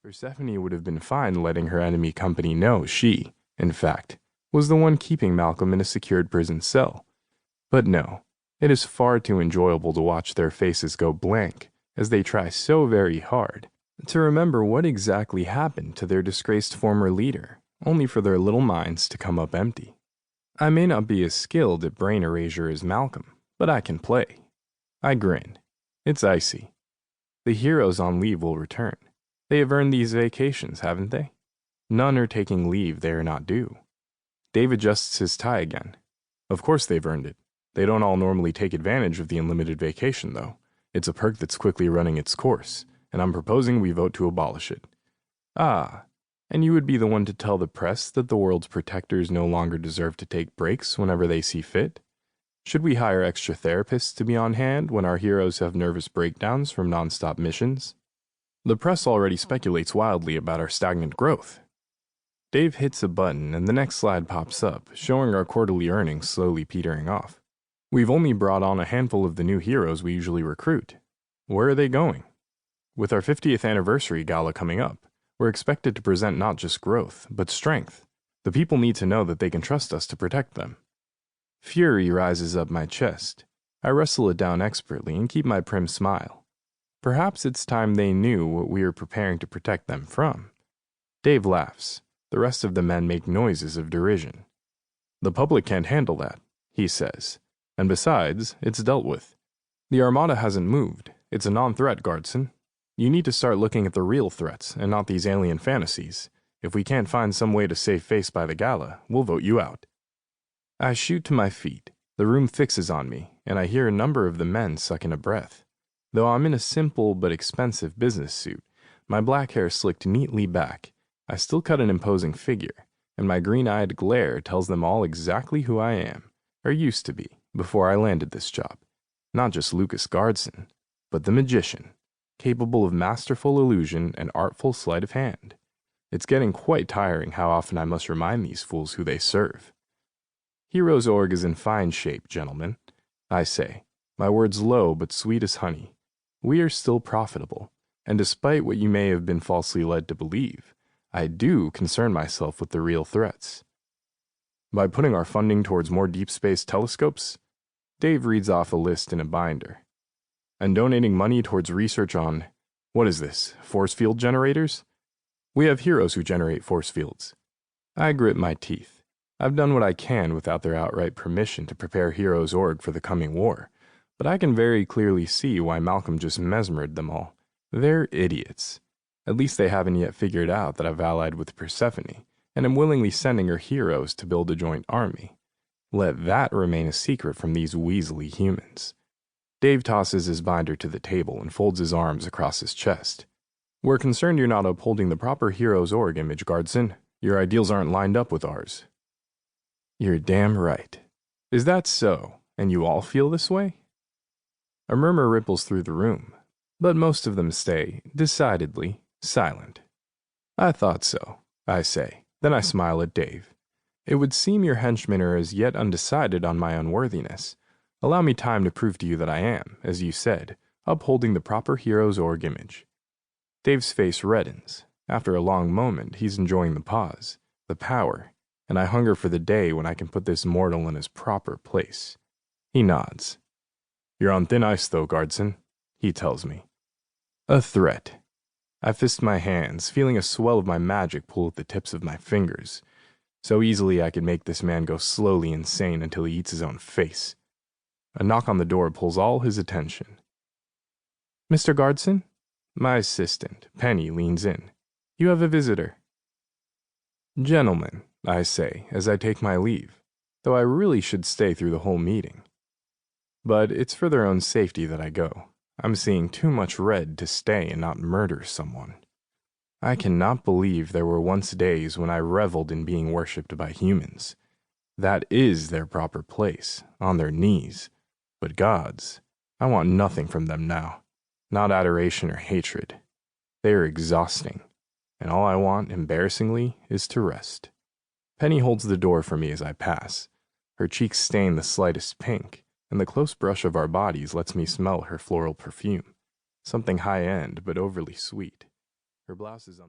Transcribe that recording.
Persephone would have been fine letting her enemy company know she, in fact, was the one keeping Malcolm in a secured prison cell. But no, it is far too enjoyable to watch their faces go blank as they try so very hard to remember what exactly happened to their disgraced former leader, only for their little minds to come up empty. I may not be as skilled at brain erasure as Malcolm, but I can play. I grin. It's icy. The heroes on leave will return. They have earned these vacations, haven't they? None are taking leave they are not due. Dave adjusts his tie again. Of course they've earned it. They don't all normally take advantage of the unlimited vacation, though. It's a perk that's quickly running its course, and I'm proposing we vote to abolish it. Ah, and you would be the one to tell the press that the world's protectors no longer deserve to take breaks whenever they see fit? Should we hire extra therapists to be on hand when our heroes have nervous breakdowns from nonstop missions? The press already speculates wildly about our stagnant growth. Dave hits a button and the next slide pops up, showing our quarterly earnings slowly petering off. We've only brought on a handful of the new heroes we usually recruit. Where are they going? With our 50th anniversary gala coming up, we're expected to present not just growth, but strength. The people need to know that they can trust us to protect them. Fury rises up my chest. I wrestle it down expertly and keep my prim smile. Perhaps it's time they knew what we are preparing to protect them from. Dave laughs. The rest of the men make noises of derision. The public can't handle that, he says. And besides, it's dealt with. The Armada hasn't moved. It's a non-threat, Guardson. You need to start looking at the real threats and not these alien fantasies. If we can't find some way to save face by the gala, we'll vote you out. I shoot to my feet. The room fixes on me, and I hear a number of the men suck in a breath. Though I'm in a simple but expensive business suit, my black hair slicked neatly back, I still cut an imposing figure, and my green-eyed glare tells them all exactly who I am, or used to be, before I landed this job. Not just Lucas Guardson, but the magician, capable of masterful illusion and artful sleight of hand. It's getting quite tiring how often I must remind these fools who they serve. Heroes Org is in fine shape, gentlemen, I say, my words low but sweet as honey. We are still profitable, and despite what you may have been falsely led to believe, I do concern myself with the real threats. By putting our funding towards more deep space telescopes, Dave reads off a list in a binder. And donating money towards research on, what is this, force field generators? We have heroes who generate force fields. I grit my teeth. I've done what I can without their outright permission to prepare Heroes Org for the coming war, but I can very clearly see why Malcolm just mesmered them all. They're idiots. At least they haven't yet figured out that I've allied with Persephone, and am willingly sending her heroes to build a joint army. Let that remain a secret from these weaselly humans. Dave tosses his binder to the table and folds his arms across his chest. We're concerned you're not upholding the proper Heroes Org image, Guardson. Your ideals aren't lined up with ours. You're damn right. Is that so, and you all feel this way? A murmur ripples through the room, but most of them stay, decidedly, silent. I thought so, I say. Then I smile at Dave. It would seem your henchmen are as yet undecided on my unworthiness. Allow me time to prove to you that I am, as you said, upholding the proper Heroes Org image. Dave's face reddens. After a long moment, he's enjoying the pause, the power, and I hunger for the day when I can put this mortal in his proper place. He nods. You're on thin ice, though, Guardson, he tells me. A threat. I fist my hands, feeling a swell of my magic pull at the tips of my fingers. So easily I could make this man go slowly insane until he eats his own face. A knock on the door pulls all his attention. Mr. Guardson? My assistant, Penny, leans in. You have a visitor. Gentlemen, I say, as I take my leave, though I really should stay through the whole meeting. But it's for their own safety that I go. I'm seeing too much red to stay and not murder someone. I cannot believe there were once days when I reveled in being worshipped by humans. That is their proper place, on their knees. But gods, I want nothing from them now. Not adoration or hatred. They are exhausting, and all I want, embarrassingly, is to rest. Penny holds the door for me as I pass. Her cheeks stain the slightest pink, and the close brush of our bodies lets me smell her floral perfume. Something high-end, but overly sweet. Her blouse is